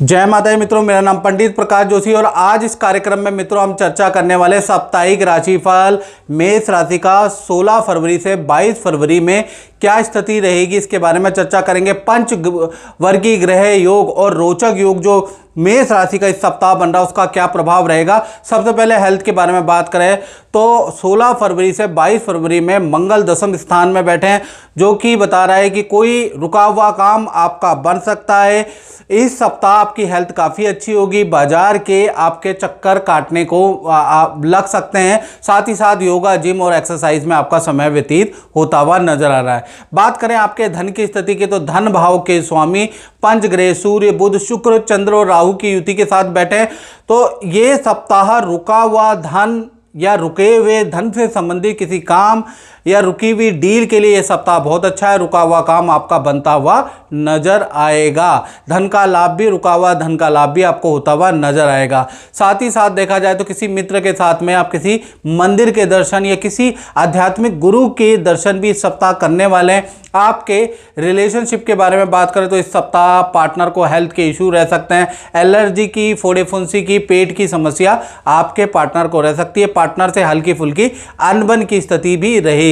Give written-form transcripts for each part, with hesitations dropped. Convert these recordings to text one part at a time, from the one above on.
जय माता दी मित्रों, मेरा नाम पंडित प्रकाश जोशी और आज इस कार्यक्रम में मित्रों हम चर्चा करने वाले साप्ताहिक राशिफल मेष राशि का 16 फरवरी से 22 फरवरी में क्या स्थिति रहेगी, इसके बारे में चर्चा करेंगे। पंच वर्गीय ग्रह योग और रोचक योग जो मेष राशि का इस सप्ताह बन रहा है उसका क्या प्रभाव रहेगा। सबसे पहले हेल्थ के बारे में बात करें तो 16 फरवरी से 22 फरवरी में मंगल दशम स्थान में बैठे हैं, जो कि बता रहा है कि कोई रुका हुआ काम आपका बन सकता है। इस सप्ताह आपकी हेल्थ काफ़ी अच्छी होगी, बाजार के आपके चक्कर काटने को लग सकते हैं। साथ ही साथ योगा, जिम और एक्सरसाइज में आपका समय व्यतीत होता हुआ नजर आ रहा है। बात करें आपके धन की स्थिति की तो धन भाव के स्वामी पंचग्रह सूर्य, बुध, शुक्र, चंद्र और राहु की युति के साथ बैठे, तो ये सप्ताह रुका हुआ धन या रुके हुए धन से संबंधित किसी काम या रुकी हुई डील के लिए यह सप्ताह बहुत अच्छा है। रुका हुआ काम आपका बनता हुआ नजर आएगा। धन का लाभ भी, रुका हुआ धन का लाभ भी आपको होता हुआ नजर आएगा। साथ ही साथ देखा जाए तो किसी मित्र के साथ में आप किसी मंदिर के दर्शन या किसी आध्यात्मिक गुरु के दर्शन भी इस सप्ताह करने वाले हैं। आपके रिलेशनशिप के बारे में बात करें तो इस सप्ताह पार्टनर को हेल्थ के इशू रह सकते हैं। एलर्जी की, फोड़े फुंसी की, पेट की समस्या आपके पार्टनर को रह सकती है। पार्टनर से हल्की फुल्की अनबन की स्थिति भी रहेगी।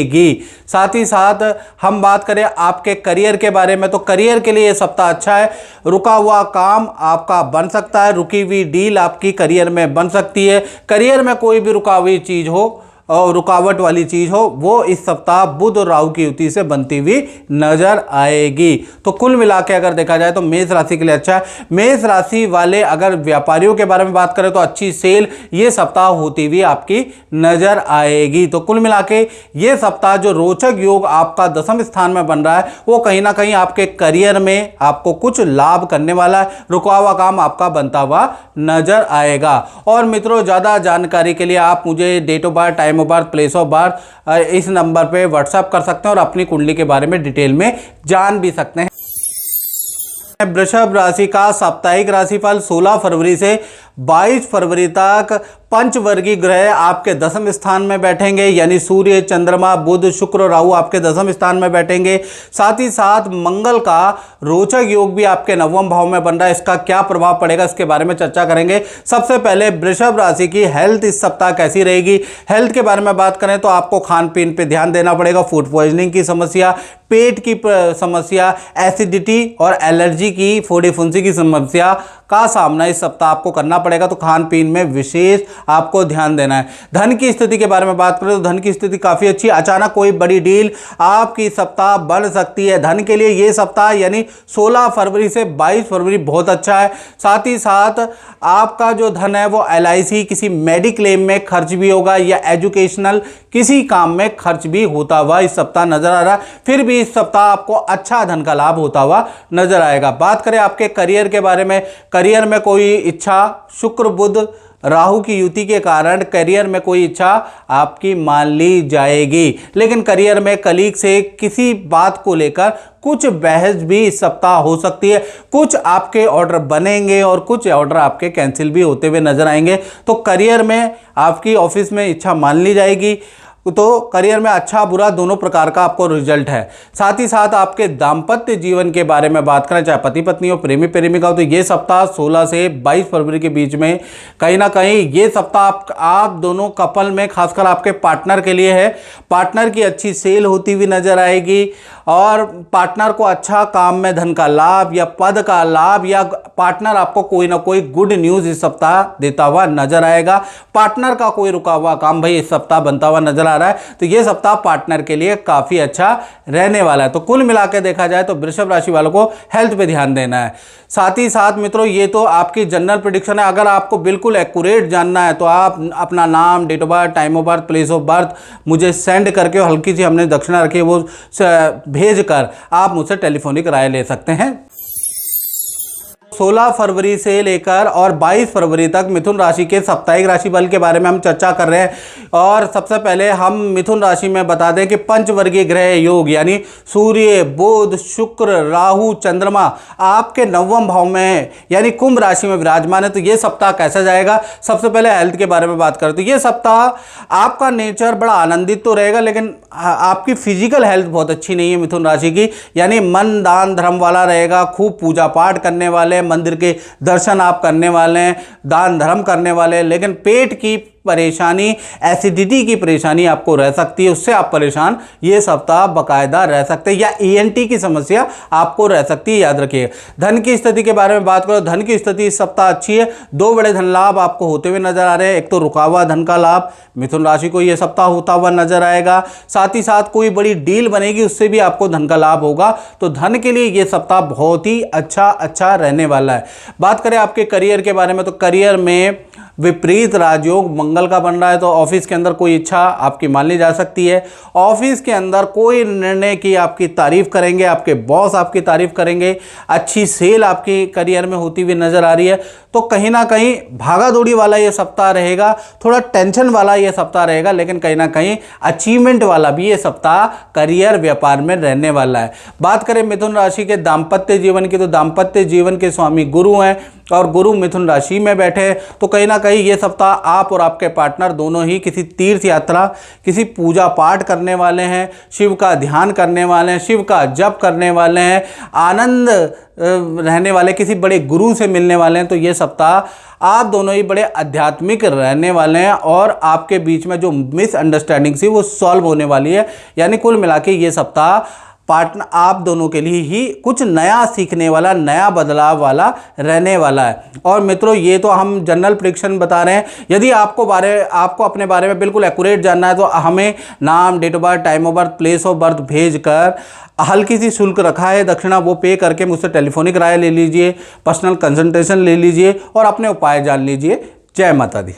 साथ ही साथ हम बात करें आपके करियर के बारे में तो करियर के लिए यह सप्ताह अच्छा है। रुका हुआ काम आपका बन सकता है, रुकी हुई डील आपकी करियर में बन सकती है। करियर में कोई भी रुका हुई चीज हो और रुकावट वाली चीज हो वो इस सप्ताह बुध और राहु की युति से बनती हुई नजर आएगी। तो कुल मिला के अगर देखा जाए तो मेष राशि के लिए अच्छा है। मेष राशि वाले अगर व्यापारियों के बारे में बात करें तो अच्छी सेल ये सप्ताह होती हुई आपकी नजर आएगी। तो कुल मिला के ये सप्ताह जो रोचक योग आपका दशम स्थान में बन रहा है वो कहीं ना कहीं आपके करियर में आपको कुछ लाभ करने वाला है। रुका हुआ काम आपका बनता हुआ नजर आएगा। और मित्रों, ज्यादा जानकारी के लिए आप मुझे date of birth, time of birth, place of birth इस नंबर पे व्हाट्सएप कर सकते हैं और अपनी कुंडली के बारे में डिटेल में जान भी सकते हैं। वृषभ राशि का साप्ताहिक राशिफल 16 फरवरी से 22 फरवरी तक पंचवर्गीय ग्रह आपके दशम स्थान में बैठेंगे, यानी सूर्य, चंद्रमा, बुध, शुक्र, राहु आपके दशम स्थान में बैठेंगे। साथ ही साथ मंगल का रोचक योग भी आपके नवम भाव में बन रहा है। इसका क्या प्रभाव पड़ेगा इसके बारे में चर्चा करेंगे। सबसे पहले वृषभ राशि की हेल्थ इस सप्ताह कैसी रहेगी। हेल्थ के बारे में बात करें तो आपको खान पीन पे ध्यान देना पड़ेगा। फूड पॉइजनिंग की समस्या, पेट की समस्या, एसिडिटी और एलर्जी की, फोड़ी फुंसी की समस्या का सामना इस सप्ताह आपको करना पड़ेगा। तो खान पीन में विशेष आपको ध्यान देना है। धन की स्थिति के बारे में बात करें तो धन की स्थिति काफी अच्छी। अचानक कोई बड़ी डील आपकी सप्ताह बन सकती है। धन के लिए ये सप्ताह यानी 16 फरवरी से 22 फरवरी बहुत अच्छा है। साथ ही साथ आपका जो धन है वो LIC, किसी मेडिक्लेम में खर्च भी होगा या एजुकेशनल किसी काम में खर्च भी होता हुआ इस सप्ताह नजर आ रहा है। फिर भी इस सप्ताह आपको अच्छा धन का लाभ होता हुआ नजर आएगा। बात करें आपके करियर के बारे में, करियर में कोई इच्छा, शुक्र बुध राहु की युति के कारण करियर में कोई इच्छा आपकी मान ली जाएगी। लेकिन करियर में कलीग से किसी बात को लेकर कुछ बहस भी इस सप्ताह हो सकती है। कुछ आपके ऑर्डर बनेंगे और कुछ ऑर्डर आपके कैंसिल भी होते हुए नजर आएंगे। तो करियर में आपकी ऑफिस में इच्छा मान ली जाएगी। तो करियर में अच्छा बुरा दोनों प्रकार का आपको रिजल्ट है। साथ ही साथ आपके दाम्पत्य जीवन के बारे में बात करें, चाहे पति पत्नी हो, प्रेमी प्रेमिका हो, तो ये सप्ताह 16 से 22 फरवरी के बीच में कहीं ना कहीं ये सप्ताह आप दोनों कपल में, खासकर आपके पार्टनर के लिए है। पार्टनर की अच्छी सेल होती हुई नजर आएगी और पार्टनर को अच्छा काम में धन का लाभ या पद का लाभ या पार्टनर आपको कोई ना कोई गुड न्यूज इस सप्ताह देता हुआ नजर आएगा। पार्टनर का कोई रुका हुआ काम भाई इस सप्ताह बनता हुआ नजर आ रहा है। तो यह सप्ताह पार्टनर के लिए काफी अच्छा रहने वाला है। तो कुल मिलाकर देखा जाए तो वृषभ राशि वालों को हेल्थ पे ध्यान देना है। साथ ही साथ मित्रों, ये तो आपकी जनरल प्रेडिक्शन है। अगर आपको बिल्कुल एक्यूरेट जानना है तो आप अपना नाम, date of birth, time of birth, place of birth मुझे सेंड करके, हल्की सी हमने दक्षिणा रखी है वो भेज कर आप मुझसे टेलीफोनिक राय ले सकते हैं। 16 फरवरी से लेकर और 22 फरवरी तक मिथुन राशि के साप्ताहिक राशि बल के बारे में हम चर्चा कर रहे हैं। और सबसे पहले हम मिथुन राशि में बता दें कि पंचवर्गीय ग्रह योग यानी सूर्य, बुध, शुक्र, राहु, चंद्रमा आपके नवम भाव में है, यानी कुंभ राशि में विराजमान है। तो ये सप्ताह कैसा जाएगा। सबसे पहले हेल्थ के बारे में बात करें तो ये सप्ताह आपका नेचर बड़ा आनंदित तो रहेगा, लेकिन आपकी फिजिकल हेल्थ बहुत अच्छी नहीं है मिथुन राशि की, यानी मन दान धर्म वाला रहेगा। खूब पूजा पाठ करने वाले, मंदिर के दर्शन आप करने वाले हैं, दान धर्म करने वाले हैं, लेकिन पेट की परेशानी, एसिडिटी की परेशानी आपको रह सकती है, उससे आप परेशान ये सप्ताह बाकायदा रह सकते हैं, या ईएनटी की समस्या आपको रह सकती है, याद रखिए। धन की स्थिति के बारे में बात करो, धन की स्थिति इस सप्ताह अच्छी है। 2 बड़े धन लाभ आपको होते हुए नजर आ रहे हैं। एक तो रुका हुआ धन का लाभ मिथुन राशि को यह सप्ताह होता हुआ नजर आएगा, साथ ही साथ कोई बड़ी डील बनेगी, उससे भी आपको धन का लाभ होगा। तो धन के लिए यह सप्ताह बहुत ही अच्छा रहने वाला है। बात करें आपके करियर के बारे में, तो करियर में विपरीत राजयोग मंगल का बन रहा है, तो ऑफिस के अंदर कोई इच्छा आपकी मान ली जा सकती है। ऑफिस के अंदर कोई निर्णय की आपकी तारीफ करेंगे, आपके बॉस आपकी तारीफ करेंगे, अच्छी सेल आपकी करियर में होती हुई नजर आ रही है। तो कहीं ना कहीं भागा दौड़ी वाला ये सप्ताह रहेगा, थोड़ा टेंशन वाला ये सप्ताह रहेगा, लेकिन कहीं ना कहीं अचीवमेंट वाला भी ये सप्ताह करियर व्यापार में रहने वाला है। बात करें मिथुन राशि के दाम्पत्य जीवन की, तो दाम्पत्य जीवन के स्वामी गुरु हैं और गुरु मिथुन राशि में बैठे हैं, तो कहीं ना कहीं ये सप्ताह आप और आपके पार्टनर दोनों ही किसी तीर्थ यात्रा, किसी पूजा पाठ करने वाले हैं, शिव का ध्यान करने वाले हैं, शिव का जप करने वाले हैं, आनंद रहने वाले, किसी बड़े गुरु से मिलने वाले हैं। तो ये सप्ताह आप दोनों ही बड़े आध्यात्मिक रहने वाले हैं और आपके बीच में जो मिसअंडरस्टैंडिंग थी वो सॉल्व होने वाली है। यानी कुल मिला के ये सप्ताह पार्टनर आप दोनों के लिए ही कुछ नया सीखने वाला, नया बदलाव वाला रहने वाला है। और मित्रों, ये तो हम जनरल प्रेडिक्शन बता रहे हैं। यदि आपको अपने बारे में बिल्कुल एक्यूरेट जानना है तो हमें नाम, date of birth, time of birth, place of birth भेजकर हल्की सी शुल्क रखा है दक्षिणा, वो पे करके मुझसे टेलीफोनिक राय ले लीजिए, पर्सनल कंसल्टेशन ले लीजिए और अपने उपाय जान लीजिए। जय माता दी।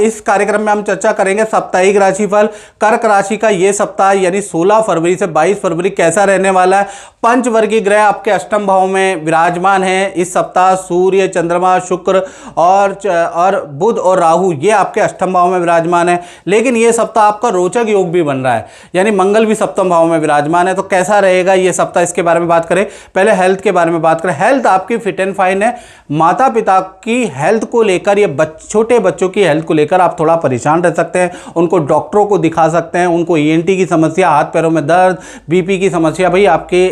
इस कार्यक्रम में हम चर्चा करेंगे साप्ताहिक राशिफल। कर्क राशि का ये सप्ताह यानी 16 फरवरी से 22 फरवरी कैसा रहने वाला है। पंचवर्गीय ग्रह आपके अष्टम भाव में विराजमान हैं। इस सप्ताह सूर्य, चंद्रमा, शुक्र और बुध और राहु ये आपके अष्टम भाव में विराजमान है। लेकिन ये सप्ताह आपका रोचक योग भी बन रहा है, यानी मंगल भी सप्तम भाव में विराजमान है। तो कैसा रहेगा ये सप्ताह, इसके बारे में बात करें। पहले हेल्थ के बारे में बात करें। हेल्थ आपकी फिट एंड फाइन है। माता पिता की हेल्थ को लेकर, ये छोटे बच्चों की हेल्थ को लेकर आप थोड़ा परेशान रह सकते हैं। उनको डॉक्टरों को दिखा सकते हैं। उनको ईएनटी की समस्या, हाथ पैरों में दर्द, बीपी की समस्या भाई आपके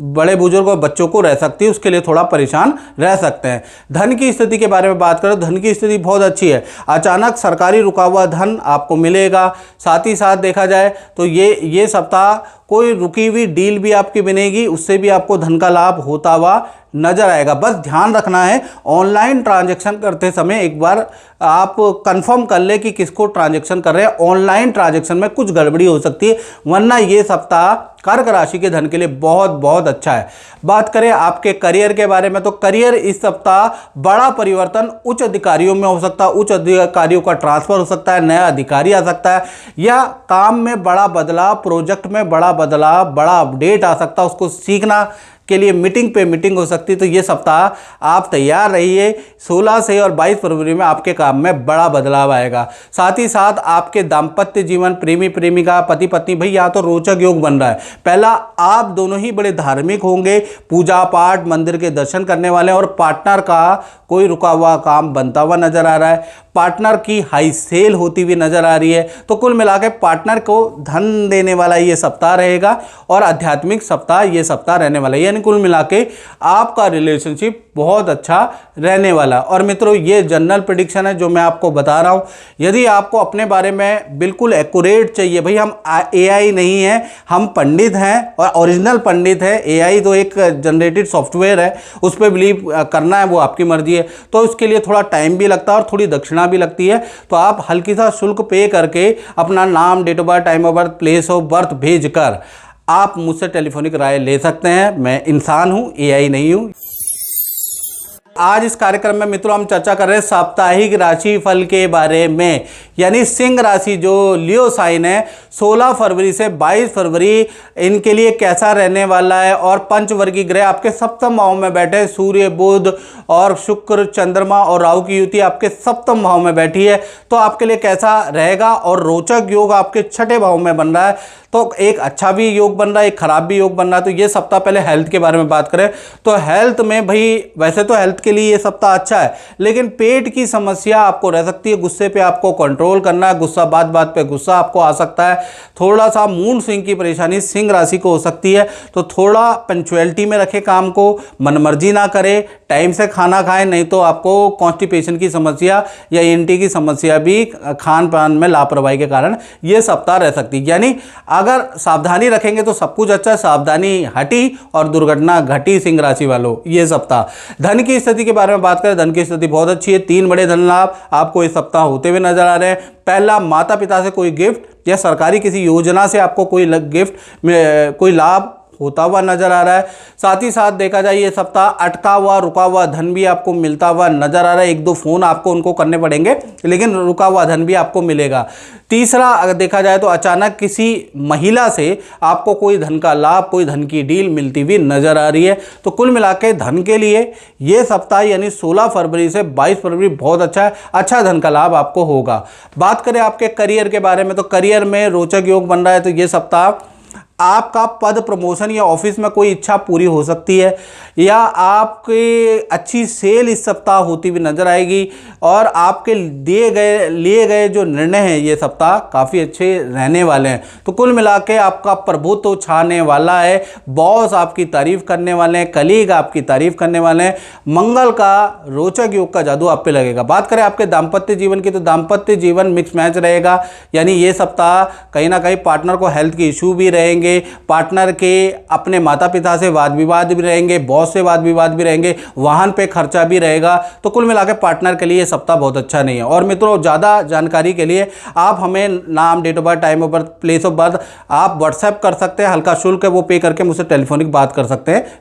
बड़े बुजुर्ग और बच्चों को रह सकती है, उसके लिए थोड़ा परेशान रह सकते हैं। धन की स्थिति के बारे में बात करें, धन की स्थिति बहुत अच्छी है। अचानक सरकारी रुका हुआ धन आपको मिलेगा। साथ ही साथ देखा जाए तो ये सप्ताह कोई रुकी हुई डील भी आपकी बनेगी, उससे भी आपको धन का लाभ होता हुआ नजर आएगा। बस ध्यान रखना है, ऑनलाइन ट्रांजैक्शन करते समय एक बार आप कंफर्म कर ले कि किसको ट्रांजैक्शन कर रहे हैं। ऑनलाइन ट्रांजैक्शन में कुछ गड़बड़ी हो सकती है, वरना ये सप्ताह कर्क राशि के धन के लिए बहुत बहुत अच्छा है। बात करें आपके करियर के बारे में, तो करियर इस सप्ताह बड़ा परिवर्तन उच्च अधिकारियों में हो सकता है। उच्च अधिकारियों का ट्रांसफर हो सकता है, नया अधिकारी आ सकता है, या काम में बड़ा बदलाव, प्रोजेक्ट में बड़ा बदलाव, बड़ा अपडेट आ सकता है। उसको सीखना के लिए मीटिंग पे मीटिंग हो सकती है। तो ये सप्ताह आप तैयार रहिए। 16 से और 22 फरवरी में आपके काम में बड़ा बदलाव आएगा। साथ ही साथ आपके दाम्पत्य जीवन, प्रेमी प्रेमिका, पति पत्नी भाई यहाँ तो रोचक योग बन रहा है। पहला, आप दोनों ही बड़े धार्मिक होंगे, पूजा पाठ, मंदिर के दर्शन करने वाले हैं, और पार्टनर का कोई रुका हुआ काम बनता हुआ नजर आ रहा है। पार्टनर की हाई सेल होती हुई नजर आ रही है। तो कुल मिलाकर पार्टनर को धन देने वाला ये सप्ताह रहेगा और आध्यात्मिक सप्ताह ये सप्ताह रहने वाला है। यानी कुल मिलाके आपका रिलेशनशिप बहुत अच्छा रहने वाला। और मित्रों, ये जनरल प्रेडिक्शन है जो मैं आपको बता रहा हूं। यदि आपको अपने बारे में बिल्कुल एक्यूरेट चाहिए, भाई हम एआई नहीं है, हम पंडित हैं और ओरिजिनल पंडित है। एआई तो एक जनरेटेड सॉफ्टवेयर है, उस पर बिलीव करना है वो आपकी मर्जी है। तो उसके लिए थोड़ा टाइम भी लगता है और थोड़ी दक्षिणा भी लगती है। तो आप हल्की सा शुल्क पे करके अपना नाम, date of birth, time of birth, place of birth भेजकर आप मुझसे टेलीफोनिक राय ले सकते हैं। मैं इंसान हूं, एआई नहीं हूं। आज इस कार्यक्रम में मित्रों हम चर्चा कर रहे हैं साप्ताहिक राशि फल के बारे में। यानी सिंह राशि जो लियो साइन है, 16 फरवरी से 22 फरवरी इनके लिए कैसा रहने वाला है। और पंचवर्गीय ग्रह आपके सप्तम भाव में बैठे, सूर्य, बुध और शुक्र, चंद्रमा और राहु की युति आपके सप्तम भाव में बैठी है। तो आपके लिए कैसा रहेगा। और रोचक योग आपके छठे भाव में बन रहा है। तो एक अच्छा भी योग बन रहा है, एक खराब भी योग बन रहा है। तो ये सप्ताह, पहले हेल्थ के बारे में बात करें तो हेल्थ में भाई वैसे तो हेल्थ के लिए ये सप्ताह अच्छा है, लेकिन पेट की समस्या आपको रह सकती है। गुस्से पे आपको कंट्रोल करना है, गुस्सा बात बात पे गुस्सा आपको आ सकता है। थोड़ा सा मूड स्विंग की परेशानी सिंह राशि को हो सकती है, तो थोड़ा पंक्चुअलिटी में रखे काम को, मनमर्जी ना करे, टाइम से खाना खाएं, नहीं तो आपको कॉन्स्टिपेशन की समस्या या एनटी की समस्या भी खान पान में लापरवाही के कारण ये सप्ताह रह सकती है। यानी अगर सावधानी रखेंगे तो सब कुछ अच्छा, सावधानी हटी और दुर्घटना घटी सिंह राशि वालों ये सप्ताह। धन की स्थिति के बारे में बात करें, धन की स्थिति बहुत अच्छी है। 3 बड़े धन लाभ आपको इस सप्ताह होते हुए नजर आ रहे हैं। पहला, माता पिता से कोई गिफ्ट या सरकारी किसी योजना से आपको कोई गिफ्ट में कोई लाभ होता हुआ नजर आ रहा है। साथ ही साथ देखा जाए ये सप्ताह अटका हुआ रुका हुआ धन भी आपको मिलता हुआ नजर आ रहा है। 1-2 फोन आपको उनको करने पड़ेंगे, लेकिन रुका हुआ धन भी आपको मिलेगा। तीसरा, अगर देखा जाए तो अचानक किसी महिला से आपको कोई धन का लाभ, कोई धन की डील मिलती हुई नजर आ रही है। तो कुल मिला के धन के लिए ये सप्ताह यानी 16 फरवरी से 22 फरवरी बहुत अच्छा है, अच्छा धन का लाभ आपको होगा। बात करें आपके करियर के बारे में, तो करियर में रोचक योग बन रहा है। तो ये सप्ताह आपका पद प्रमोशन या ऑफिस में कोई इच्छा पूरी हो सकती है, या आपकी अच्छी सेल इस सप्ताह होती हुई नजर आएगी, और आपके लिए गए जो निर्णय हैं ये सप्ताह काफ़ी अच्छे रहने वाले हैं। तो कुल मिला के आपका प्रभुत्व छाने वाला है, बॉस आपकी तारीफ करने वाले हैं, कलीग आपकी तारीफ करने वाले हैं। मंगल का रोचक योग का जादू आप पे लगेगा। बात करें आपके दाम्पत्य जीवन की, तो दाम्पत्य जीवन मिक्स मैच रहेगा। यानी ये सप्ताह कहीं ना कहीं पार्टनर को हेल्थ की इशू भी रहेंगे, पार्टनर के अपने माता पिता से वाद विवाद भी रहेंगे, बॉस से वाद विवाद भी रहेंगे, वाहन पे खर्चा भी रहेगा। तो कुल मिलाकर पार्टनर के लिए ये सप्ताह बहुत अच्छा नहीं है। और मित्रों, ज़्यादा जानकारी के लिए आप हमें नाम, date of birth, time of birth, place of birth आप व्हाट्सएप कर सकते हैं। हल्का शुल्क है वो पे करके मुझसे टेलीफोनिक बात कर सकते हैं।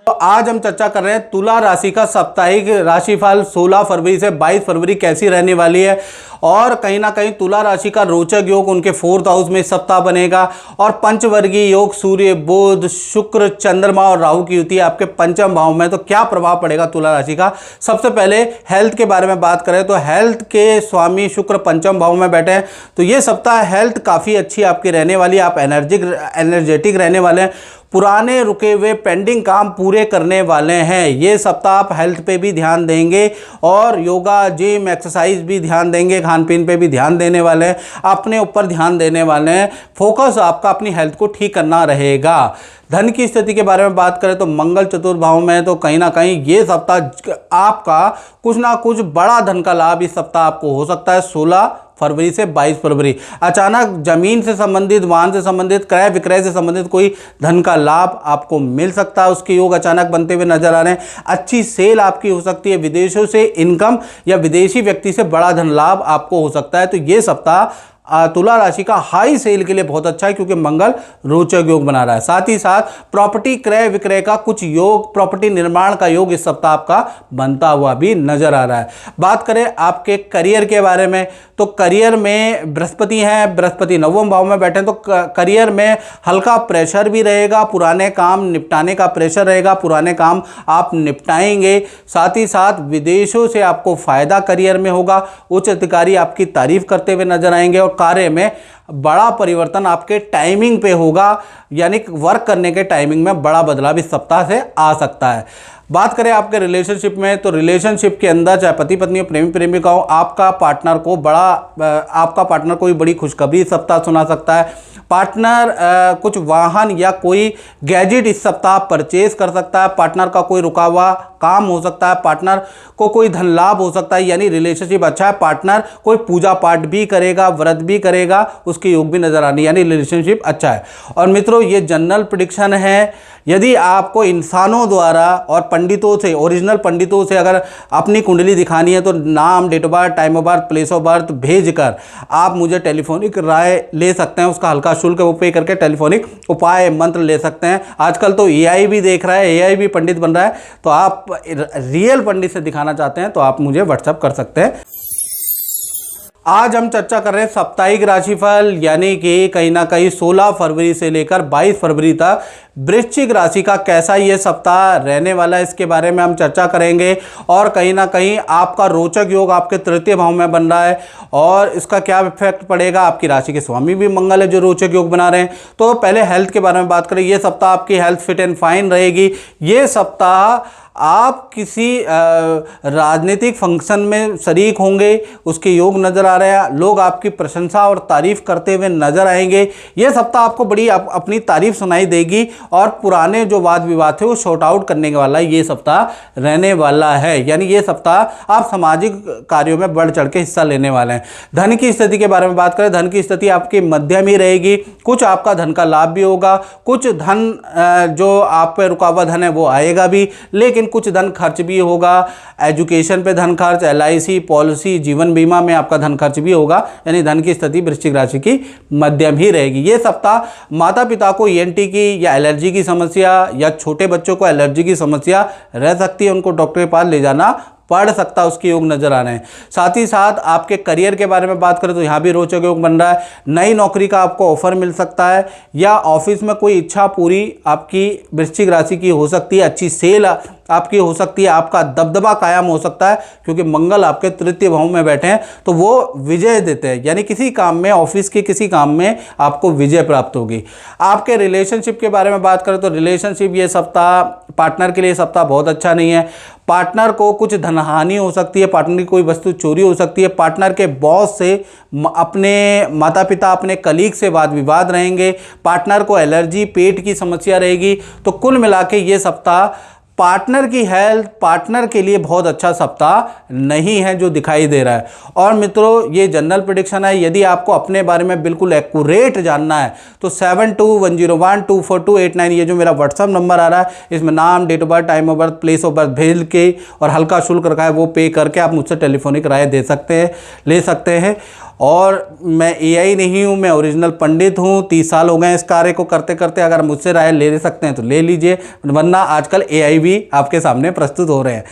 तो आज हम चर्चा कर रहे हैं तुला राशि का साप्ताहिक राशिफल 16 फरवरी से 22 फरवरी कैसी रहने वाली है। और कहीं ना कहीं तुला राशि का रोचक योग उनके 4th हाउस में इस सप्ताह बनेगा। और पंचवर्गीय योग सूर्य, बुध, शुक्र, चंद्रमा और राहु की युति आपके पंचम भाव में। तो क्या प्रभाव पड़ेगा तुला राशि का? सबसे पहले हेल्थ के बारे में बात करें तो हेल्थ के स्वामी शुक्र पंचम भाव में बैठे हैं, तो ये सप्ताह हेल्थ काफ़ी अच्छी आपकी रहने वाली है। आप एनर्जेटिक रहने वाले हैं, पुराने रुके हुए पेंडिंग काम पूरे करने वाले हैं। ये सप्ताह आप हेल्थ पे भी ध्यान देंगे और योगा, जिम, एक्सरसाइज भी ध्यान देंगे, खान पीन पे भी ध्यान देने वाले हैं, अपने ऊपर ध्यान देने वाले हैं। फोकस आपका अपनी हेल्थ को ठीक करना रहेगा। धन की स्थिति के बारे में बात करें तो मंगल चतुर्थ भाव में है, तो कहीं ना कहीं ये सप्ताह आपका कुछ ना कुछ बड़ा धन का लाभ इस सप्ताह आपको हो सकता है। 16 फरवरी से 22 फरवरी अचानक जमीन से संबंधित, वाहन से संबंधित, क्रय विक्रय से संबंधित कोई धन का लाभ आपको मिल सकता है। उसके योग अचानक बनते हुए नजर आ रहे हैं। अच्छी सेल आपकी हो सकती है, विदेशों से इनकम या विदेशी व्यक्ति से बड़ा धन लाभ आपको हो सकता है। तो ये सप्ताह तुला राशि का हाई सेल के लिए बहुत अच्छा है, क्योंकि मंगल रोचक योग बना रहा है। साथ ही साथ प्रॉपर्टी क्रय विक्रय का कुछ योग, प्रॉपर्टी निर्माण का योग इस सप्ताह आपका बनता हुआ भी नजर आ रहा है। बात करें आपके करियर के बारे में, तो करियर में बृहस्पति हैं, बृहस्पति 9वें भाव में बैठे हैं, तो करियर में हल्का प्रेशर भी रहेगा, पुराने काम निपटाने का प्रेशर रहेगा, पुराने काम आप निपटाएंगे। साथ ही साथ विदेशों से आपको फायदा करियर में होगा, उच्च अधिकारी आपकी तारीफ करते हुए नजर आएंगे, और कार्य में बड़ा परिवर्तन आपके टाइमिंग पे होगा, यानी वर्क करने के टाइमिंग में बड़ा बदलाव इस सप्ताह से आ सकता है। बात करें आपके रिलेशनशिप में, तो रिलेशनशिप के अंदर चाहे पति पत्नी हो, प्रेमी प्रेमिका हो, आपका पार्टनर कोई बड़ी खुशखबरी इस सप्ताह सुना सकता है। पार्टनर कुछ वाहन या कोई गैजेट इस सप्ताह परचेज कर सकता है। पार्टनर का कोई रुका हुआ काम हो सकता है, पार्टनर को कोई धन लाभ हो सकता है, यानी रिलेशनशिप अच्छा है। पार्टनर कोई पूजा पाठ भी करेगा, व्रत भी करेगा, उसके योग भी नजर आने, यानी रिलेशनशिप अच्छा है। और मित्रों, ये जनरल प्रेडिक्शन है। यदि आपको इंसानों द्वारा और पंडितों से, ओरिजिनल पंडितों से अगर अपनी कुंडली दिखानी है, तो नाम, date of birth, time of birth, place of birth भेजकर आप मुझे टेलीफोनिक राय ले सकते हैं। उसका हल्का शुल्क वो पे करके टेलीफोनिक उपाय मंत्र ले सकते हैं। आजकल तो एआई भी देख रहा है, एआई भी पंडित बन रहा है। तो आप रियल पंडित से दिखाना चाहते हैं तो आप मुझे व्हाट्सएप कर सकते हैं। आज हम चर्चा कर रहे हैं साप्ताहिक राशिफल, यानी कि कहीं ना कहीं 16 फरवरी से लेकर 22 फरवरी तक वृश्चिक राशि का कैसा ये सप्ताह रहने वाला है, इसके बारे में हम चर्चा करेंगे। और कहीं ना कहीं आपका रोचक योग आपके तृतीय भाव में बन रहा है, और इसका क्या इफेक्ट पड़ेगा। आपकी राशि के स्वामी भी मंगल है जो रोचक योग बना रहे हैं। तो पहले हेल्थ के बारे में बात करें, ये सप्ताह आपकी हेल्थ फिट एंड फाइन रहेगी। ये सप्ताह आप किसी राजनीतिक फंक्शन में शरीक होंगे, उसके योग नज़र आ रहे हैं। लोग आपकी प्रशंसा और तारीफ करते हुए नजर आएंगे। यह सप्ताह आपको बड़ी अपनी तारीफ सुनाई देगी और पुराने जो वाद विवाद थे वो शॉर्ट आउट करने वाला ये सप्ताह रहने वाला है। यानी ये सप्ताह आप सामाजिक कार्यों में बढ़ चढ़ के हिस्सा लेने वाले हैं। धन की स्थिति के बारे में बात करें, धन की स्थिति आपकी मध्यम ही रहेगी। कुछ आपका धन का लाभ भी होगा, कुछ धन जो आप पे रुका हुआ धन है वो आएगा भी, लेकिन कुछ धन खर्च भी होगा। एजुकेशन पे धन खर्च, LIC पॉलिसी, जीवन बीमा में आपका धन खर्च भी होगा। यानी धन की स्थिति वृश्चिक राशि की मध्यम ही रहेगी। ये सप्ताह माता पिता को ENT की या एलर्जी की समस्या या छोटे बच्चों को एलर्जी की समस्या रह सकती है, उनको डॉक्टर के पास ले जाना पढ़ सकता है, उसके योग नजर आ रहे हैं। साथ ही साथ आपके करियर के बारे में बात करें तो यहाँ भी रोचक योग बन रहा है। नई नौकरी का आपको ऑफर मिल सकता है या ऑफिस में कोई इच्छा पूरी आपकी वृश्चिक राशि की हो सकती है, अच्छी सेल आपकी हो सकती है, आपका दबदबा कायम हो सकता है क्योंकि मंगल आपके तृतीय भाव में बैठे हैं तो वो विजय देते हैं। यानी किसी काम में, ऑफिस के किसी काम में आपको विजय प्राप्त होगी। आपके रिलेशनशिप के बारे में बात करें तो रिलेशनशिप ये सप्ताह पार्टनर के लिए सप्ताह बहुत अच्छा नहीं है। पार्टनर को कुछ धनहानि हो सकती है, पार्टनर की कोई वस्तु चोरी हो सकती है, पार्टनर के बॉस से, अपने माता पिता, अपने कलीग से वाद विवाद रहेंगे, पार्टनर को एलर्जी, पेट की समस्या रहेगी। तो कुल मिला के ये सप्ताह पार्टनर की हेल्थ, पार्टनर के लिए बहुत अच्छा सप्ताह नहीं है जो दिखाई दे रहा है। और मित्रों ये जनरल प्रेडिक्शन है। यदि आपको अपने बारे में बिल्कुल एक्यूरेट जानना है तो 7210124289 ये जो मेरा व्हाट्सअप नंबर आ रहा है, इसमें नाम, date of birth, time of birth, place of birth भेज के और हल्का शुल्क रखा है वो पे करके आप मुझसे टेलीफोनिक राय ले सकते हैं। और मैं AI नहीं हूँ, मैं ओरिजिनल पंडित हूँ। 30 साल हो गए इस कार्य को करते करते। अगर मुझसे राय ले सकते हैं तो ले लीजिए, वरना आजकल AI भी आपके सामने प्रस्तुत हो रहे हैं।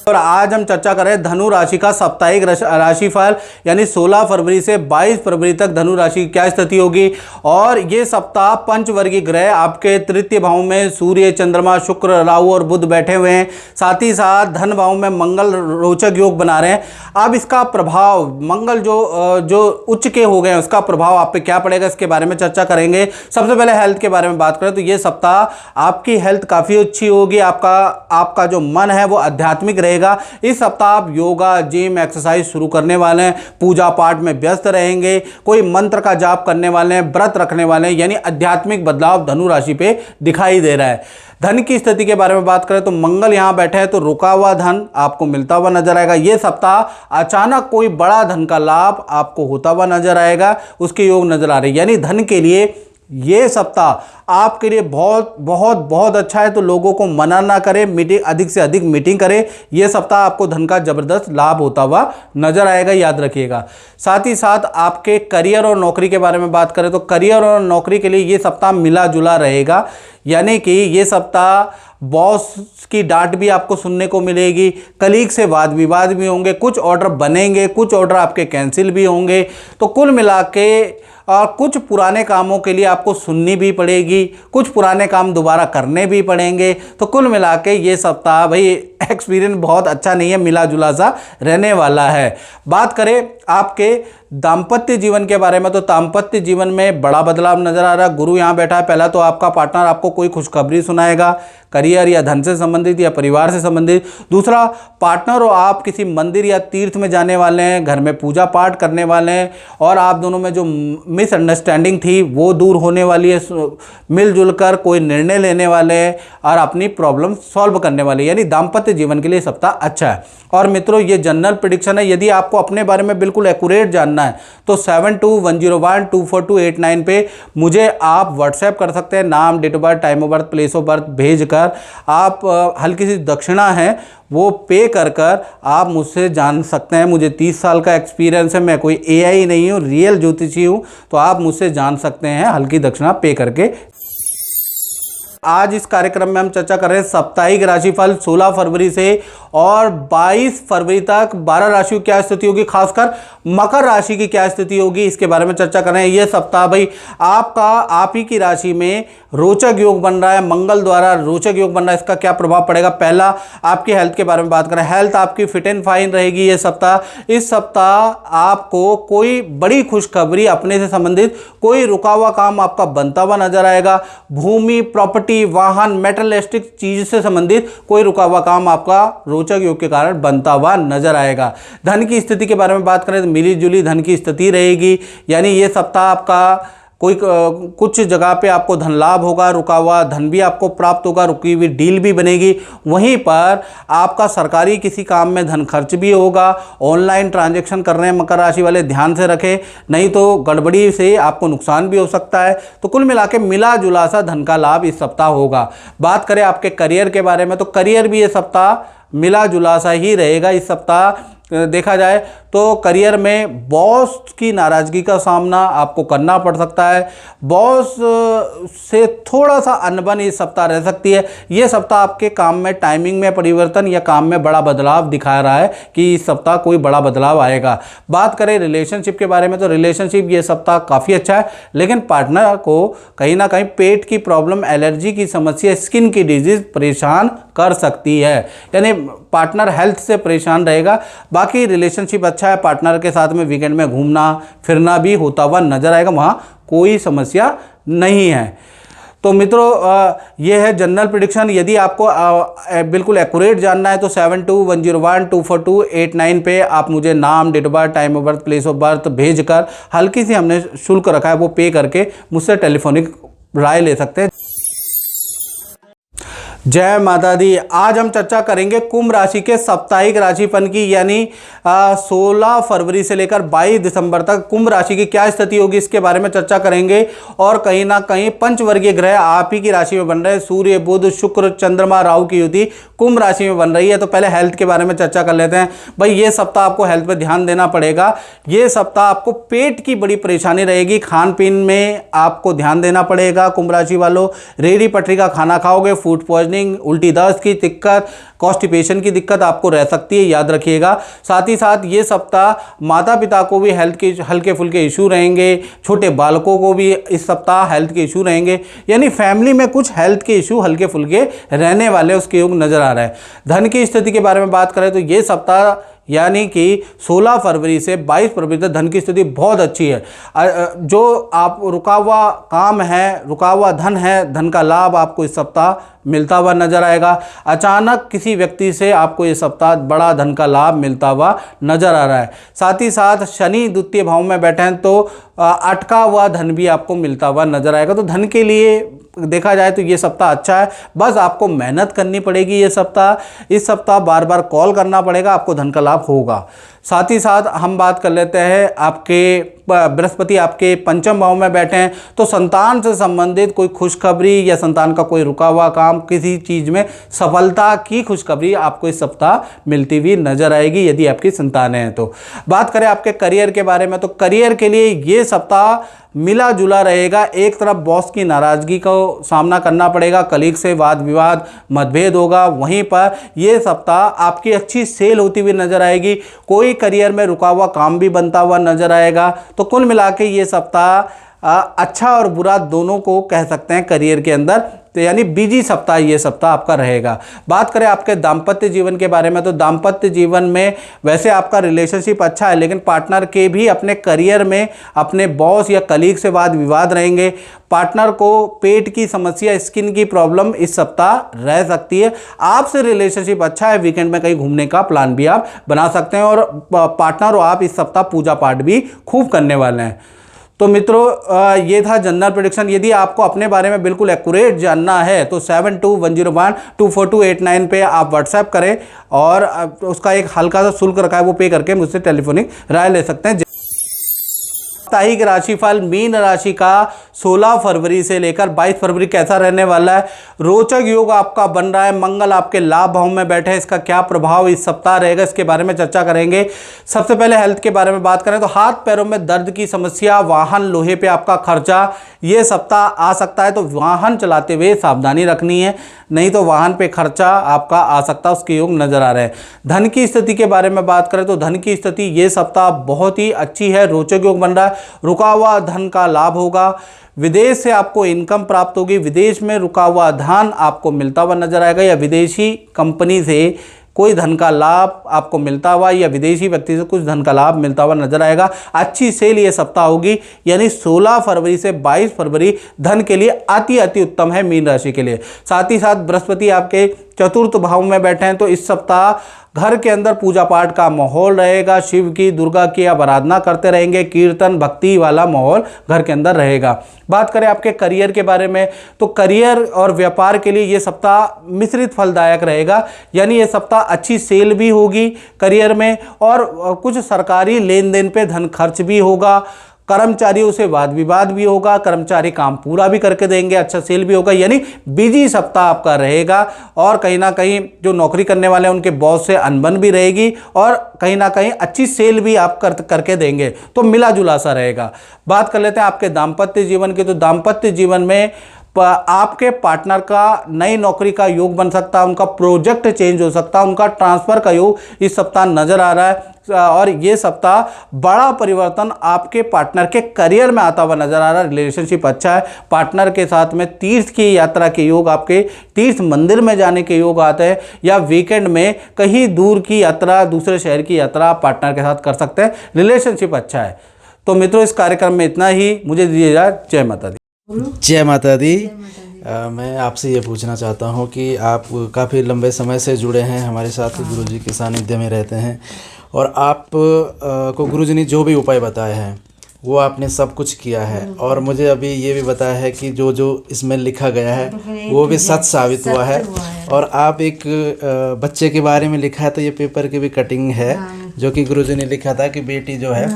और आज हम चर्चा करें धनु राशि का साप्ताहिक राशिफल, यानी 16 फरवरी से 22 फरवरी तक धनु राशि की क्या स्थिति होगी। और ये सप्ताह पंचवर्गीय ग्रह आपके तृतीय भाव में सूर्य, चंद्रमा, शुक्र, राहु और बुध बैठे हुए हैं। साथ ही साथ धन भाव में मंगल रोचक योग बना रहे हैं। अब इसका प्रभाव, मंगल जो उच्च के हो गए उसका प्रभाव आप पे क्या पड़ेगा, इसके बारे में चर्चा करेंगे। सबसे पहले हेल्थ के बारे में बात करें तो ये सप्ताह आपकी हेल्थ काफ़ी अच्छी होगी। आपका जो मन है वो आध्यात्मिक रहेगा। इस सप्ताह आप योगा, जिम, एक्सरसाइज शुरू करने वाले हैं, पूजा पाठ में व्यस्त रहेंगे, कोई मंत्र का जाप करने वाले हैं, व्रत रखने वाले हैं। यानी आध्यात्मिक बदलाव धनु राशि पे दिखाई दे रहा है। धन की स्थिति के बारे में बात करें तो मंगल यहां बैठे हैं तो रुका हुआ धन आपको मिलता हुआ नजर आएगा। यह सप्ताह अचानक कोई बड़ा धन का लाभ आपको होता हुआ नजर आएगा, उसके योग नजर आ रहे हैं। यानी धन के लिए ये सप्ताह आपके लिए बहुत बहुत बहुत अच्छा है। तो लोगों को मना ना करें, मीटिंग अधिक से अधिक मीटिंग करें। यह सप्ताह आपको धन का जबरदस्त लाभ होता हुआ नजर आएगा, याद रखिएगा। साथ ही साथ आपके करियर और नौकरी के बारे में बात करें तो करियर और नौकरी के लिए ये सप्ताह मिला जुला रहेगा। यानी कि ये सप्ताह बॉस की डांट भी आपको सुनने को मिलेगी, कलीग से वाद विवाद भी होंगे, कुछ ऑर्डर बनेंगे, कुछ ऑर्डर आपके कैंसिल भी होंगे। तो कुल मिला के और कुछ पुराने कामों के लिए आपको सुननी भी पड़ेगी, कुछ पुराने काम दोबारा करने भी पड़ेंगे। तो कुल मिला के ये सप्ताह भाई एक्सपीरियंस बहुत अच्छा नहीं है, मिला जुला सा रहने वाला है। बात करें आपके दाम्पत्य जीवन के बारे में तो दाम्पत्य जीवन में बड़ा बदलाव नजर आ रहा है। गुरु यहाँ बैठा है। पहला तो आपका पार्टनर आपको कोई खुशखबरी सुनाएगा, करियर या धन से संबंधित या परिवार से संबंधित। दूसरा, पार्टनर और आप किसी मंदिर या तीर्थ में जाने वाले हैं, घर में पूजा पाठ करने वाले हैं और आप दोनों में जो मिसअंडरस्टैंडिंग थी वो दूर होने वाली है। मिलजुल कर कोई निर्णय लेने वाले हैं और अपनी प्रॉब्लम सॉल्व करने वाले, यानी दाम्पत्य जीवन के लिए सप्ताह अच्छा है। और मित्रों ये जनरल प्रेडिक्शन है। यदि आपको अपने बारे में बिल्कुल एक्यूरेट जानना है तो 7210124289 पे मुझे आप व्हाट्सएप कर सकते हैं। नाम, date of birth, time of birth, place of birth भेज कर आप हल्की सी दक्षिणा है वो पे कर आप मुझसे जान सकते हैं। मुझे 30 साल का एक्सपीरियंस है, मैं कोई AI नहीं हूँ, रियल ज्योतिषी हूँ। तो आप मुझसे जान सकते हैं हल्की दक्षिणा पे करके। आज इस कार्यक्रम में हम चर्चा कर रहे हैं साप्ताहिक राशिफल 16 फरवरी से और 22 फरवरी तक 12 राशियों की क्या स्थिति होगी, खासकर मकर राशि की क्या स्थिति होगी, इसके बारे में चर्चा कर रहे हैं। यह सप्ताह भाई आप ही की राशि में रोचक योग बन रहा है, मंगल द्वारा रोचक योग बन रहा है। इसका क्या प्रभाव पड़ेगा, पहला आपकी हेल्थ के बारे में बात करें। हेल्थ आपकी फिट एंड फाइन रहेगी ये सप्ताह। इस सप्ताह आपको कोई बड़ी खुशखबरी, अपने से संबंधित कोई रुका हुआ काम आपका बनता हुआ नजर आएगा। भूमि, प्रॉपर्टी प्रॉपर्टी, वाहन, मेटलिस्टिक चीज से संबंधित कोई रुका हुआ काम आपका रोचक योग के कारण बनता हुआ नजर आएगा। धन की स्थिति के बारे में बात करें तो मिली जुली धन की स्थिति रहेगी, यानी ये सप्ताह आपका कोई कुछ जगह पे आपको धन लाभ होगा, रुका हुआ धन भी आपको प्राप्त होगा, रुकी हुई डील भी बनेगी। वहीं पर आपका सरकारी किसी काम में धन खर्च भी होगा। ऑनलाइन ट्रांजैक्शन कर रहे हैं मकर राशि वाले, ध्यान से रखें, नहीं तो गड़बड़ी से आपको नुकसान भी हो सकता है। तो कुल मिला के मिला जुला सा धन का लाभ इस सप्ताह होगा। बात करें आपके करियर के बारे में तो करियर भी ये सप्ताह मिला जुला सा ही रहेगा। इस सप्ताह देखा जाए तो करियर में बॉस की नाराज़गी का सामना आपको करना पड़ सकता है। बॉस से थोड़ा सा अनबन इस सप्ताह रह सकती है। ये सप्ताह आपके काम में टाइमिंग में परिवर्तन या काम में बड़ा बदलाव दिखा रहा है कि इस सप्ताह कोई बड़ा बदलाव आएगा। बात करें रिलेशनशिप के बारे में तो रिलेशनशिप ये सप्ताह काफ़ी अच्छा है, लेकिन पार्टनर को कहीं ना कहीं पेट की प्रॉब्लम, एलर्जी की समस्या, स्किन की डिजीज परेशान कर सकती है, यानी पार्टनर हेल्थ से परेशान रहेगा। बाकी रिलेशनशिप अच्छा है, पार्टनर के साथ में वीकेंड में घूमना फिरना भी होता हुआ नजर आएगा, वहाँ कोई समस्या नहीं है। तो मित्रों ये है जनरल प्रेडिक्शन। यदि आपको बिल्कुल एक्यूरेट जानना है तो 7210124289 पे आप मुझे नाम, date of birth, time of birth, place of birth भेजकर हल्की सी हमने शुल्क रखा है वो पे करके मुझसे टेलीफोनिक राय ले सकते हैं। जय माता दी। आज हम चर्चा करेंगे कुंभ राशि के साप्ताहिक राशिफल की, यानी 16 फरवरी से लेकर 22 दिसंबर तक कुंभ राशि की क्या स्थिति होगी इसके बारे में चर्चा करेंगे। और कहीं ना कहीं पंचवर्गीय ग्रह आप ही की राशि में बन रहे हैं। सूर्य, बुध, शुक्र, चंद्रमा, राहु की युति कुंभ राशि में बन रही है। तो पहले हेल्थ के बारे में चर्चा कर लेते हैं। भाई ये सप्ताह आपको हेल्थ पे ध्यान देना पड़ेगा। ये सप्ताह आपको पेट की बड़ी परेशानी रहेगी, खान पीन में आपको ध्यान देना पड़ेगा। कुंभ राशि वालों रेडी पटरी का खाना खाओगे, फूड पॉइजनिंग, उल्टी दस्त की दिक्कत, कॉन्स्टिपेशन की दिक्कत आपको रह सकती है, याद रखिएगा। साथ ही साथ ये सप्ताह माता पिता को भी हेल्थ के हल्के फुल्के इशू रहेंगे, छोटे बालकों को भी इस सप्ताह हेल्थ के इशू रहेंगे, यानी फैमिली में कुछ हेल्थ के इशू हल्के फुल्के रहने वाले उसके योग नजर आ रहा है। धन की स्थिति के बारे में बात करें तो ये सप्ताह यानी कि 16 फरवरी से 22 फरवरी तक धन की स्थिति बहुत अच्छी है। जो आप रुका हुआ काम है, रुका हुआ धन है, धन का लाभ आपको इस सप्ताह मिलता हुआ नजर आएगा। अचानक किसी व्यक्ति से आपको ये सप्ताह बड़ा धन का लाभ मिलता हुआ नजर आ रहा है। साथ ही साथ शनि द्वितीय भाव में बैठे हैं तो अटका हुआ धन भी आपको मिलता हुआ नजर आएगा। तो धन के लिए देखा जाए तो ये सप्ताह अच्छा है, बस आपको मेहनत करनी पड़ेगी। ये सप्ताह इस सप्ताह बार बार कॉल करना पड़ेगा, आपको धन का लाभ होगा। साथ ही साथ हम बात कर लेते हैं, आपके बृहस्पति आपके पंचम भाव में बैठे हैं तो संतान से संबंधित कोई खुशखबरी या संतान का कोई रुका हुआ काम, किसी चीज़ में सफलता की खुशखबरी आपको इस सप्ताह मिलती हुई नजर आएगी यदि आपकी संतानें हैं तो। बात करें आपके करियर के बारे में तो करियर के लिए ये सप्ताह मिला जुला रहेगा। एक तरफ बॉस की नाराज़गी को सामना करना पड़ेगा, कलीग से वाद विवाद मतभेद होगा, वहीं पर यह सप्ताह आपकी अच्छी सेल होती हुई नजर आएगी। कोई करियर में रुका हुआ काम भी बनता हुआ नजर आएगा। तो कुल मिला के ये सप्ताह अच्छा और बुरा दोनों को कह सकते हैं करियर के अंदर, तो यानी बिजी सप्ताह ये सप्ताह आपका रहेगा। बात करें आपके दाम्पत्य जीवन के बारे में तो दाम्पत्य जीवन में वैसे आपका रिलेशनशिप अच्छा है, लेकिन पार्टनर के भी अपने करियर में अपने बॉस या कलीग से वाद विवाद रहेंगे। पार्टनर को पेट की समस्या, स्किन की प्रॉब्लम इस सप्ताह रह सकती है। आपसे रिलेशनशिप अच्छा है, वीकेंड में कहीं घूमने का प्लान भी आप बना सकते हैं और पार्टनर और आप इस सप्ताह पूजा पाठ भी खूब करने वाले हैं। तो मित्रों ये था जनरल प्रेडिक्शन। यदि आपको अपने बारे में बिल्कुल एक्यूरेट जानना है तो 7210124289 पे आप व्हाट्सएप करें और उसका एक हल्का सा शुल्क रखा है वो पे करके मुझसे टेलीफोनिक राय ले सकते हैं। साप्ताहिक राशिफल मीन राशि का 16 फरवरी से लेकर 22 फरवरी कैसा रहने वाला है। रोचक योग आपका बन रहा है, मंगल आपके लाभ भाव में बैठे हैं, इसका क्या प्रभाव इस सप्ताह रहेगा इसके बारे में चर्चा करेंगे। सबसे पहले हेल्थ के बारे में बात करें तो हाथ पैरों में दर्द की समस्या, वाहन लोहे पे आपका खर्चा ये सप्ताह आ सकता है, तो वाहन चलाते हुए सावधानी रखनी है, नहीं तो वाहन पे खर्चा आपका आ सकता है, उसके योग नजर आ रहे हैं। धन की स्थिति के बारे में बात करें तो धन की स्थिति ये सप्ताह बहुत ही अच्छी है, रोचक योग बन रहा है, रुका हुआ धन का लाभ होगा, विदेश से आपको इनकम प्राप्त होगी, विदेश में रुका हुआ धन आपको मिलता हुआ नजर आएगा या विदेशी कंपनी से कोई धन का लाभ आपको मिलता हुआ या विदेशी व्यक्ति से कुछ धन का लाभ मिलता हुआ नजर आएगा। अच्छी सेल ये सप्ताह होगी, यानी 16 फरवरी से 22 फरवरी धन के लिए अति उत्तम है मीन राशि के लिए। साथ ही साथ बृहस्पति आपके चतुर्थ भाव में बैठे हैं, तो इस सप्ताह घर के अंदर पूजा पाठ का माहौल रहेगा। शिव की, दुर्गा की आप आराधना करते रहेंगे, कीर्तन भक्ति वाला माहौल घर के अंदर रहेगा। बात करें आपके करियर के बारे में, तो करियर और व्यापार के लिए ये सप्ताह मिश्रित फलदायक रहेगा, यानी ये सप्ताह अच्छी सेल भी होगी करियर में और कुछ सरकारी लेन देन पे धन खर्च भी होगा। कर्मचारियों से वाद विवाद भी होगा, कर्मचारी काम पूरा भी करके देंगे, अच्छा सेल भी होगा, यानी बिजी सप्ताह आपका रहेगा। और कहीं ना कहीं जो नौकरी करने वाले हैं उनके बॉस से अनबन भी रहेगी और कहीं ना कहीं अच्छी सेल भी आप करके देंगे, तो मिला जुला सा रहेगा। बात कर लेते हैं आपके दाम्पत्य जीवन की, तो दाम्पत्य जीवन में आपके पार्टनर का नई नौकरी का योग बन सकता है, उनका प्रोजेक्ट चेंज हो सकता है, उनका ट्रांसफर का योग इस सप्ताह नजर आ रहा है। और ये सप्ताह बड़ा परिवर्तन आपके पार्टनर के करियर में आता हुआ नजर आ रहा है। रिलेशनशिप अच्छा है, पार्टनर के साथ में तीर्थ की यात्रा के योग, आपके तीर्थ मंदिर में जाने के योग आते हैं, या वीकेंड में कहीं दूर की यात्रा, दूसरे शहर की यात्रा आप पार्टनर के साथ कर सकते हैं। रिलेशनशिप अच्छा है। तो मित्रों, इस कार्यक्रम में इतना ही, मुझे दीजिए इजाजत। जय माता दी। जय माता दी। मैं आपसे ये पूछना चाहता हूँ कि आप काफ़ी लंबे समय से जुड़े हैं हमारे साथ, गुरुजी के सानिध्य में रहते हैं, और आप को गुरुजी ने जो भी उपाय बताए हैं वो आपने सब कुछ किया है, और मुझे अभी ये भी बताया है कि जो जो इसमें लिखा गया है वो भी सच साबित हुआ है। और आप एक बच्चे के बारे में लिखा है, तो ये पेपर की भी कटिंग है, जो कि गुरुजी ने लिखा था कि बेटी जो है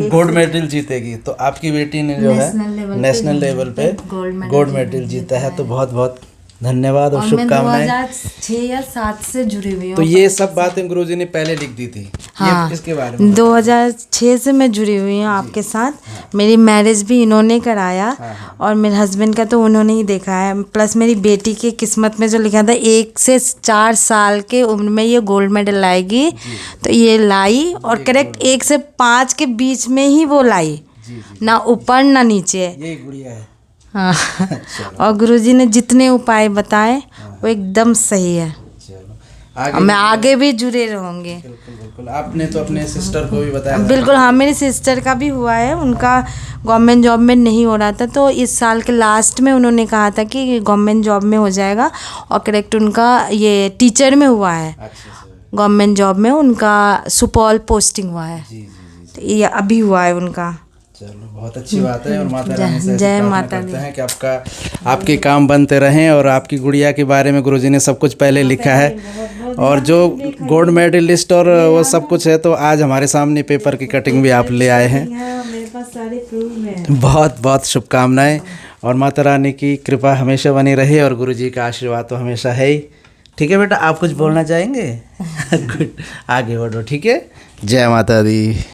गोल्ड मेडल जीतेगी, तो आपकी बेटी ने जो है नेशनल लेवल पे गोल्ड मेडल जीता है। तो बहुत बहुत धन्यवाद और शुभकामनाएं। 2006 या 7 से जुड़ी हुई हूँ। तो ये सब बातें गुरुजी ने पहले लिख दी थी। हाँ, इसके बारे में 2006 से मैं जुड़ी हुई हूँ आपके साथ। मेरी मैरिज भी इन्होंने कराया और मेरे हस्बैंड का तो उन्होंने ही देखा है। प्लस मेरी बेटी की किस्मत में जो लिखा था 1 से 4 साल के उम्र में ये गोल्ड मेडल लाएगी, तो ये लाई, और करेक्ट 1 से 5 के बीच में ही वो लाई, ना ऊपर ना नीचे। ये गुड़िया है। हाँ और गुरुजी ने जितने उपाय बताए वो एकदम सही है। चलो मैं आगे भी जुड़े रहूँगी। बिल्कुल बिल्कुल। आपने तो अपने सिस्टर को भी बताया। बिल्कुल, हाँ, मेरी सिस्टर का भी हुआ है। उनका गवर्नमेंट जॉब में नहीं हो रहा था, तो इस साल के लास्ट में उन्होंने कहा था कि गवर्नमेंट जॉब में हो जाएगा, और करेक्ट उनका ये टीचर में हुआ है। गवर्नमेंट जॉब में उनका सुपौल पोस्टिंग हुआ है। तो ये अभी हुआ है उनका। चलो, बहुत अच्छी बात है। और माता रानी से जय प्रार्थना माता करते हैं कि आपके काम बनते रहें। और आपकी गुड़िया के बारे में गुरुजी ने सब कुछ पहले लिखा है, और जो गोल्ड मेडलिस्ट और वो सब कुछ है, तो आज हमारे सामने पेपर की कटिंग भी आप ले आए हैं। मेरे पास सारे प्रूफ हैं। बहुत बहुत शुभकामनाएं, और माता रानी की कृपा हमेशा बनी रहे, और गुरुजी का आशीर्वाद तो हमेशा है ही। ठीक है बेटा, आप कुछ बोलना चाहेंगे? गुड, आगे बढ़ो। ठीक है, जय माता दी।